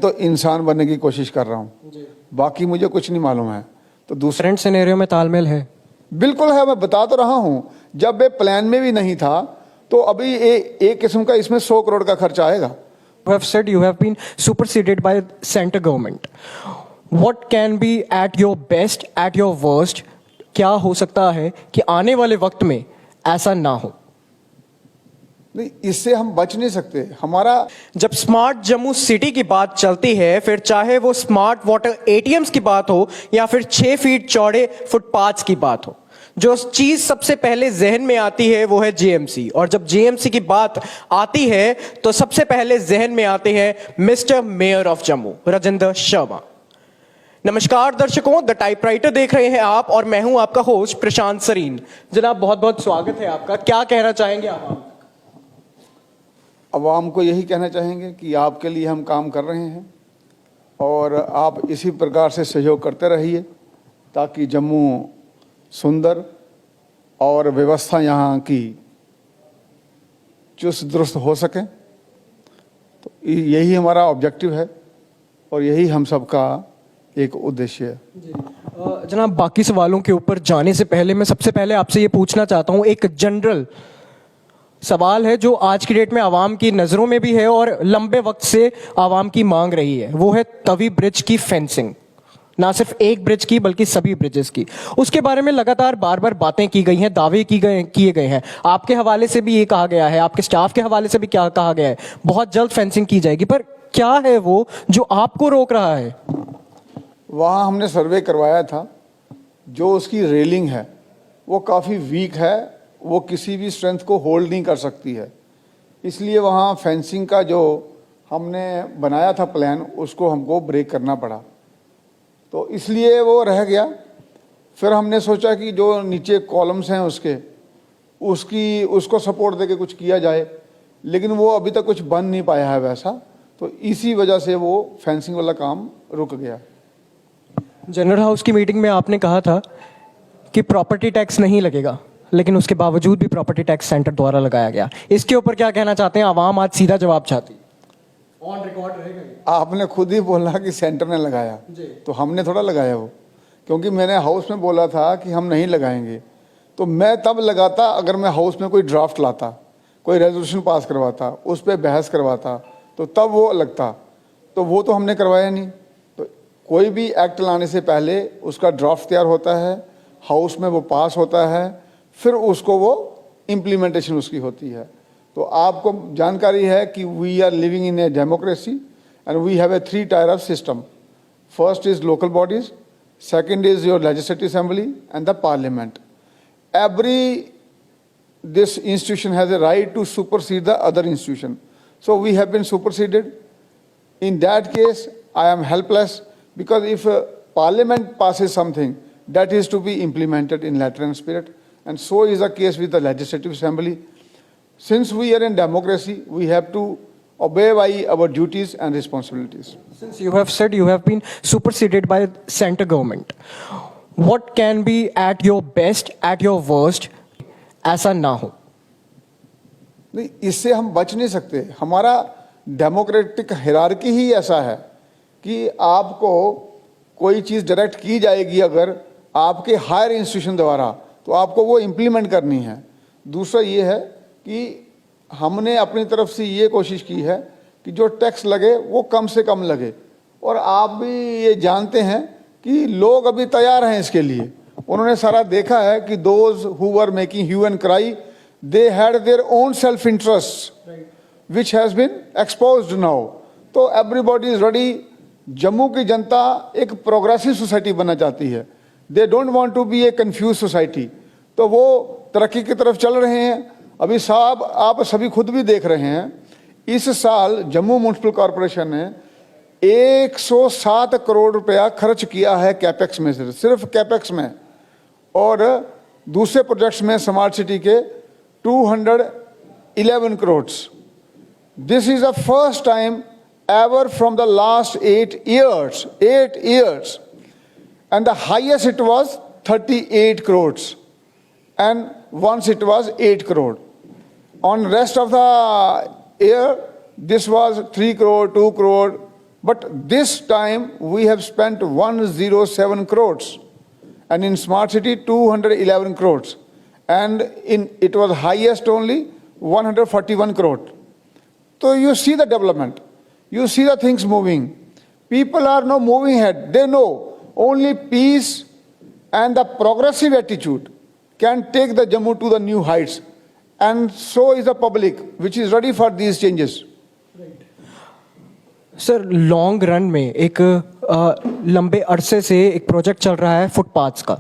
तो इंसान बनने की कोशिश कर रहा हूँ, बाकी मुझे कुछ नहीं मालूम है। तो दूसरे करंट सिनेरियो में तालमेल है? बिल्कुल है, मैं बता तो रहा हूँ। जब ये प्लान में भी नहीं था तो अभी एक किस्म का इसमें 100 करोड़ का खर्च आएगा। You have said you have been superseded by center government. What can be at your best, at your worst? क्या हो सकता है कि आने वाले वक्त में ऐसा ना हो? नहीं, इससे हम बच नहीं सकते। हमारा जब स्मार्ट जम्मू सिटी की बात चलती है, फिर चाहे वो स्मार्ट वाटर एटीएम्स की बात हो या फिर 6 फीट चौड़े फुटपाथ्स की बात हो, जो चीज सबसे पहले जहन में आती है वो है जेएमसी। और जब जेएमसी की बात आती है तो सबसे पहले जहन में आते हैं mister mayor of Jammu Rajendra Sharma. नमस्कार दर्शकों, द टाइपराइटर देख रहे हैं आप और मैं हूं आपका होस्ट प्रशांत सरीन। जनाब बहुत बहुत स्वागत है आपका। क्या कहना चाहेंगे आप? आवाम को यही कहना चाहेंगे कि आपके लिए हम काम कर रहे हैं और आप इसी प्रकार से सहयोग करते रहिए ताकि जम्मू सुंदर और व्यवस्था यहाँ की चुस्त दुरुस्त हो सके। तो यही हमारा ऑब्जेक्टिव है और यही हम सबका एक उद्देश्य है। जनाब बाकी सवालों के ऊपर जाने से पहले मैं सबसे पहले आपसे ये पूछना चाहता हूँ, एक जनरल सवाल है जो आज की डेट में आवाम की नज़रों में भी है और लंबे वक्त से आवाम की मांग रही है, वो है तवी ब्रिज की फेंसिंग। ना सिर्फ एक ब्रिज की बल्कि सभी ब्रिजेस की। उसके बारे में लगातार बार बार बातें की गई हैं, दावे किए गए हैं। आपके हवाले से भी ये कहा गया है, आपके स्टाफ के हवाले से भी क्या कहा गया है, बहुत जल्द फेंसिंग की जाएगी। पर क्या है वो जो आपको रोक रहा है? वहाँ हमने सर्वे करवाया था, जो उसकी रेलिंग है वो काफ़ी वीक है, वो किसी भी स्ट्रेंथ को होल्ड नहीं कर सकती है। इसलिए वहाँ फेंसिंग का जो हमने बनाया था प्लान, उसको हमको ब्रेक करना पड़ा, तो इसलिए वो रह गया। फिर हमने सोचा कि जो नीचे कॉलम्स हैं उसको सपोर्ट देके कुछ किया जाए, लेकिन वो अभी तक कुछ बन नहीं पाया है वैसा, तो इसी वजह से वो फेंसिंग वाला काम रुक गया। जनरल हाउस की मीटिंग में आपने कहा था कि प्रॉपर्टी टैक्स नहीं लगेगा, लेकिन उसके बावजूद भी प्रॉपर्टी टैक्स सेंटर द्वारा लगाया गया। इसके ऊपर क्या कहना चाहते हैं? आवाम आज सीधा जवाब चाहती है, ऑन रिकॉर्ड रहेगा। आपने खुद ही बोला कि सेंटर ने लगाया, तो हमने थोड़ा लगाया वो, क्योंकि मैंने हाउस में बोला था कि हम नहीं लगाएंगे। तो मैं तब लगाता अगर मैं हाउस में कोई ड्राफ्ट लाता, कोई रेजोल्यूशन पास करवाता, उस पर बहस करवाता, तो तब वो लगता। तो वो तो हमने करवाया नहीं। तो कोई भी एक्ट लाने से पहले उसका ड्राफ्ट तैयार होता है, हाउस में वो पास होता है, फिर उसको वो इम्प्लीमेंटेशन उसकी होती है। तो आपको जानकारी है कि we are living in a democracy and we have a 3 tier of system. First is local bodies, second is your legislative assembly and the parliament. Every this institution has a right to supersede the other institution, so we have been superseded. In that case, I am helpless because if Parliament passes something, that is to be implemented in letter and spirit, and so is the case with the Legislative Assembly. Since we are in democracy, we have to obey by our duties and responsibilities. Since you have said you have been superseded by center government, what can be at your best, at your worst, ऐसा ना हो? नहीं, इससे हम बच नहीं सकते। हमारा डेमोक्रेटिक हिरार्की ही ऐसा है कि आपको कोई चीज़ डायरेक्ट की जाएगी अगर आपके हायर इंस्टीट्यूशन द्वारा, तो आपको वो इम्प्लीमेंट करनी है। दूसरा ये है कि हमने अपनी तरफ से ये कोशिश की है कि जो टैक्स लगे वो कम से कम लगे, और आप भी ये जानते हैं कि लोग अभी तैयार हैं इसके लिए। उन्होंने सारा देखा है कि those who were making hue and cry, they had their own self interest which has been exposed now. तो everybody is ready। जम्मू की जनता एक प्रोग्रेसिव सोसाइटी बनना चाहती है, they don't want to be a confused society। तो वो तरक्की की तरफ चल रहे हैं। अभी साहब आप सभी खुद भी देख रहे हैं, इस साल जम्मू म्युनिसिपल कॉरपोरेशन ने 107 करोड़ रुपया खर्च किया है कैपेक्स में, सिर्फ कैपेक्स में, और दूसरे प्रोजेक्ट्स में स्मार्ट सिटी के 211 crore. This is the first time ever from the last 8 years, and the highest it was 38 crores, and once it was 8 crore. On rest of the year, this was 3 crore, 2 crore, But this time we have spent 107 crores, and in smart city 211 crores, and it was highest only 141 crore. So you see the development, you see the things moving. People are now moving ahead. They know only peace and the progressive attitude can take the Jammu to the new heights, and so is the public, which is ready for these changes. Sir long run में एक लंबे अरसे से एक project चल रहा है footpaths का,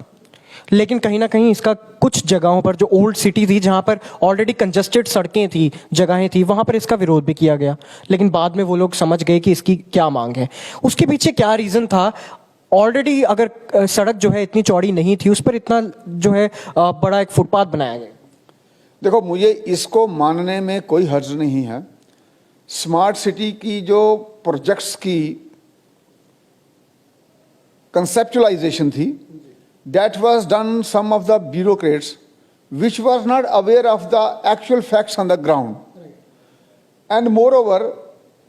लेकिन कहीं ना कहीं इसका कुछ जगहों पर जो ओल्ड सिटी थी जहां पर ऑलरेडी कंजस्टेड सड़कें थी, जगहें थी, वहां पर इसका विरोध भी किया गया, लेकिन बाद में वो लोग समझ गए कि इसकी क्या मांग है। उसके पीछे क्या रीज़न था? ऑलरेडी अगर सड़क जो है इतनी चौड़ी नहीं थी, उस पर इतना जो है बड़ा एक फुटपाथ बनाया गया। देखो, मुझे इसको मानने में कोई हर्ज नहीं है। स्मार्ट सिटी की जो प्रोजेक्ट्स की कंसेप्चुलाइजेशन थी, that was done some of the bureaucrats which was not aware of the actual facts on the ground, and moreover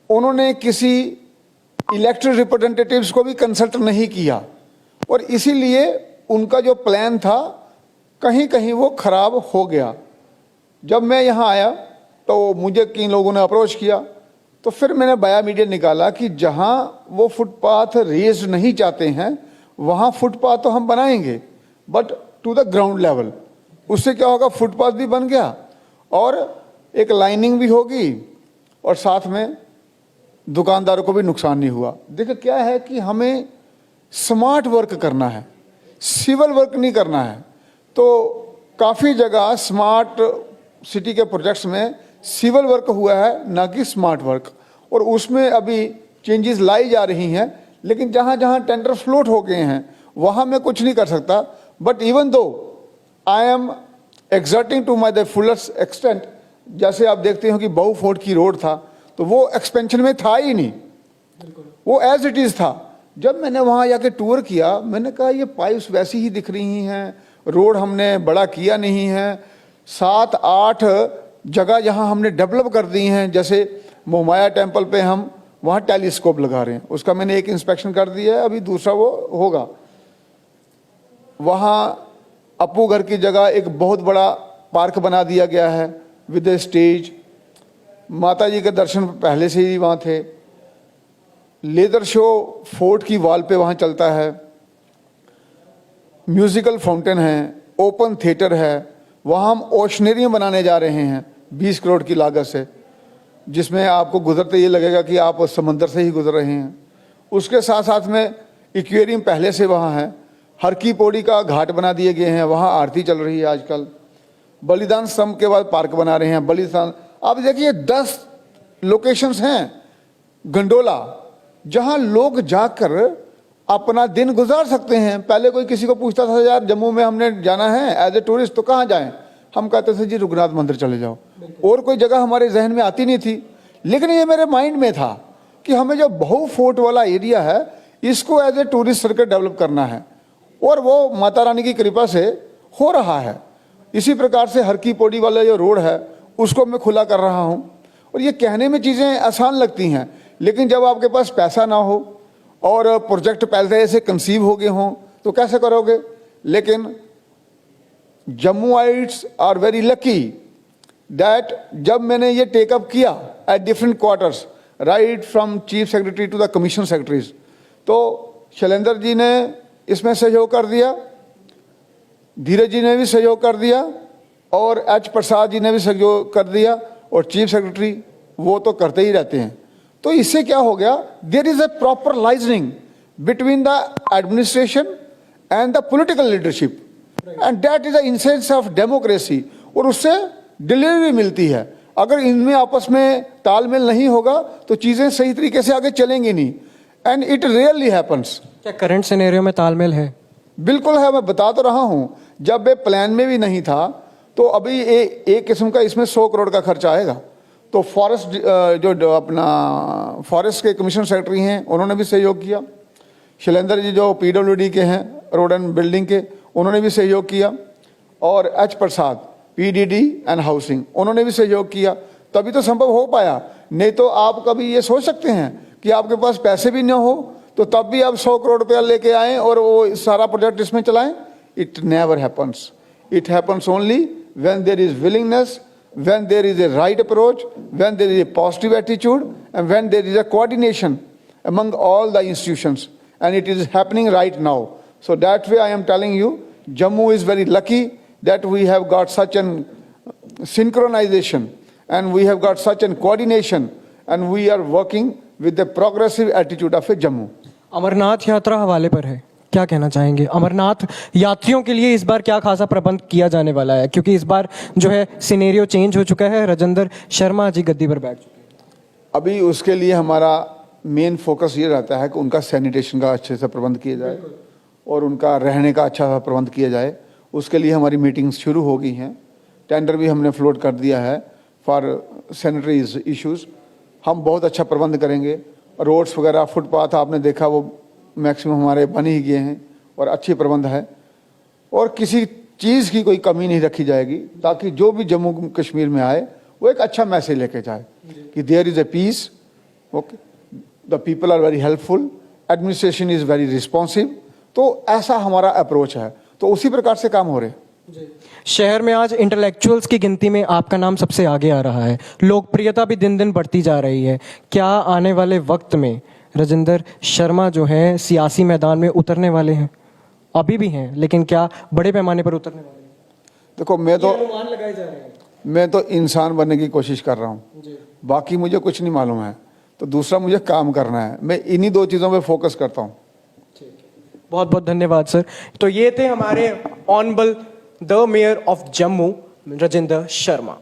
उन्होंने किसी इलेक्टेड रिप्रेजेंटेटिव्स को भी कंसल्ट नहीं किया, और इसीलिए उनका जो प्लान था कहीं कहीं वो खराब हो गया। जब मैं यहाँ आया तो मुझे किन लोगों ने अप्रोच किया, तो फिर मैंने बाया मीडिया निकाला कि जहाँ वो फुटपाथ रेज नहीं चाहते हैं वहाँ फुटपाथ तो हम बनाएंगे, but to the ground level. उससे क्या होगा, फुटपाथ भी बन गया और एक लाइनिंग भी होगी, और साथ में दुकानदारों को भी नुकसान नहीं हुआ। देखो क्या है कि हमें स्मार्ट वर्क करना है, सिविल वर्क नहीं करना है। तो काफ़ी जगह स्मार्ट सिटी के प्रोजेक्ट्स में सिविल वर्क हुआ है, ना कि स्मार्ट वर्क, और उसमें अभी चेंजेस लाई जा रही हैं। लेकिन जहाँ जहाँ टेंडर फ्लोट हो गए हैं वहाँ मैं कुछ नहीं कर सकता। But even though I am exerting to my the fullest extent, जैसे आप देखते हो कि बहु फोर्ट की रोड था तो वो एक्सपेंशन में था ही नहीं, वो एज इट इज़ था। जब मैंने वहाँ जाके टूर किया, मैंने कहा ये पाइप्स वैसी ही दिख रही हैं, रोड हमने बड़ा किया नहीं है। 7-8 जगह जहाँ हमने डेवलप कर दी हैं, जैसे मोहमाया टेम्पल पे हम वहाँ टेलीस्कोप लगा रहे हैं, उसका मैंने एक इंस्पेक्शन कर दिया है, अभी दूसरा वो होगा। वहाँ अपू घर की जगह एक बहुत बड़ा पार्क बना दिया गया है विद ए स्टेज। माता जी के दर्शन पहले से ही वहाँ थे। लेदर शो फोर्ट की वॉल पे वहाँ चलता है। म्यूजिकल फाउंटेन है, ओपन थिएटर है। वहाँ हम ओशनेरियम बनाने जा रहे हैं 20 करोड़ की लागत से, जिसमें आपको गुजरते ये लगेगा कि आप समंदर से ही गुजर रहे हैं। उसके साथ साथ में एक्वेरियम पहले से वहाँ है। हर की पौड़ी का घाट बना दिए गए हैं, वहाँ आरती चल रही है आजकल। बलिदान स्तंभ के बाद पार्क बना रहे हैं बलिदान। आप देखिए 10 लोकेशंस हैं गंडोला, जहाँ लोग जाकर अपना दिन गुजार सकते हैं। पहले कोई किसी को पूछता था यार जम्मू में हमने जाना है एज ए टूरिस्ट तो कहाँ जाएं, हम कहते थे जी रघुनाथ मंदिर चले जाओ, और कोई जगह हमारे जहन में आती नहीं थी। लेकिन ये मेरे माइंड में था कि हमें जो बहु फोर्ट वाला एरिया है इसको as a tourist circuit develop करना है, और वो माता रानी की कृपा से हो रहा है। इसी प्रकार से हर की पौड़ी वाला जो रोड है उसको मैं खुला कर रहा हूँ। और ये कहने में चीज़ें आसान लगती हैं, लेकिन जब आपके पास पैसा ना हो और प्रोजेक्ट पहले से कंसीव हो गए हों तो कैसे करोगे। लेकिन Jammuites are very lucky that जब मैंने ये टेकअप किया at different quarters, right from chief secretary to the commission secretaries, तो शैलेंद्र जी ने इसमें सहयोग कर दिया, धीरज जी ने भी सहयोग कर दिया, और एच प्रसाद जी ने भी सहयोग कर दिया, और चीफ सेक्रेटरी वो तो करते ही रहते हैं। तो इससे क्या हो गया, there is a proper liaisoning between the administration and the political leadership, and that is the essence of democracy. और उससे डिलीवरी मिलती है। अगर इनमें आपस में तालमेल नहीं होगा तो चीज़ें सही तरीके से आगे चलेंगी नहीं, एंड इट रियली हैपन्स। क्या करंट सिनेरियो में तालमेल है? बिल्कुल है, मैं बता तो रहा हूँ। जब वे प्लान में भी नहीं था तो अभी एक किस्म का इसमें 100 करोड़ का खर्चा आएगा। तो फॉरेस्ट जो अपना फॉरेस्ट के कमिश्नर सेक्रेटरी हैं उन्होंने भी सहयोग किया। शैलेंद्र जी जो PWD के हैं रोड एंड बिल्डिंग के, उन्होंने भी सहयोग किया, और H Prasad PDD and housing उन्होंने भी सहयोग किया, तभी तो संभव हो पाया। नहीं तो आप कभी ये सोच सकते हैं कि आपके पास पैसे भी न हो तो तब भी आप 100 करोड़ रुपया लेके आएँ और वो सारा प्रोजेक्ट इसमें चलाएं? It never happens. It happens only when there is willingness, when there is a right approach, when there is a positive attitude, and when there is a coordination among all the institutions. And it is happening right now. So that way I am telling you, Jammu is very lucky that we have got such an synchronization and we have got such an coordination and we are working with the progressive attitude of a Jammu. Amarnath Yatra हवाले पर है, क्या कहना चाहेंगे? अमरनाथ यात्रियों के लिए इस बार क्या खासा प्रबंध किया जाने वाला है, क्योंकि इस बार जो है सिनेरियो चेंज हो चुका है, राजेंद्र शर्मा जी गद्दी पर बैठ चुके हैं. अभी उसके लिए हमारा मेन फोकस ये रहता है कि उनका सैनिटेशन का अच्छे से प्रबंध किया जाए और उनका रहने का अच्छा सा प्रबंध किया जाए. उसके लिए हमारी मीटिंग्स शुरू हो गई हैं. टेंडर भी हमने फ्लोट कर दिया है फॉर सैनिटरी इश्यूज़. हम बहुत अच्छा प्रबंध करेंगे. रोड्स वगैरह, फुटपाथ आपने देखा वो मैक्सिमम हमारे बन ही गए हैं और अच्छी प्रबंध है और किसी चीज़ की कोई कमी नहीं रखी जाएगी, ताकि जो भी जम्मू कश्मीर में आए वो एक अच्छा मैसेज लेके जाए कि there is a peace, okay, the people are very helpful, administration is very responsive. तो ऐसा हमारा अप्रोच है. तो उसी प्रकार से काम हो रहे हैं. शहर में आज इंटेलेक्चुअल्स की गिनती में आपका नाम सबसे आगे आ रहा है, लोकप्रियता भी दिन दिन बढ़ती जा रही है. क्या आने वाले वक्त में राजेंद्र शर्मा जो है सियासी मैदान में उतरने वाले हैं? अभी भी हैं, लेकिन क्या बड़े पैमाने पर उतरने वाले हैं? देखो, अनुमान लगाए जा रहे हैं. मैं तो इंसान बनने की कोशिश कर रहा हूँ. बाकी मुझे कुछ नहीं मालूम है. तो दूसरा मुझे काम करना है. मैं इन्हीं दो चीज़ों पे फोकस करता हूँ. बहुत बहुत धन्यवाद सर. तो ये थे हमारे honourable the mayor of Jammu Rajendra Sharma.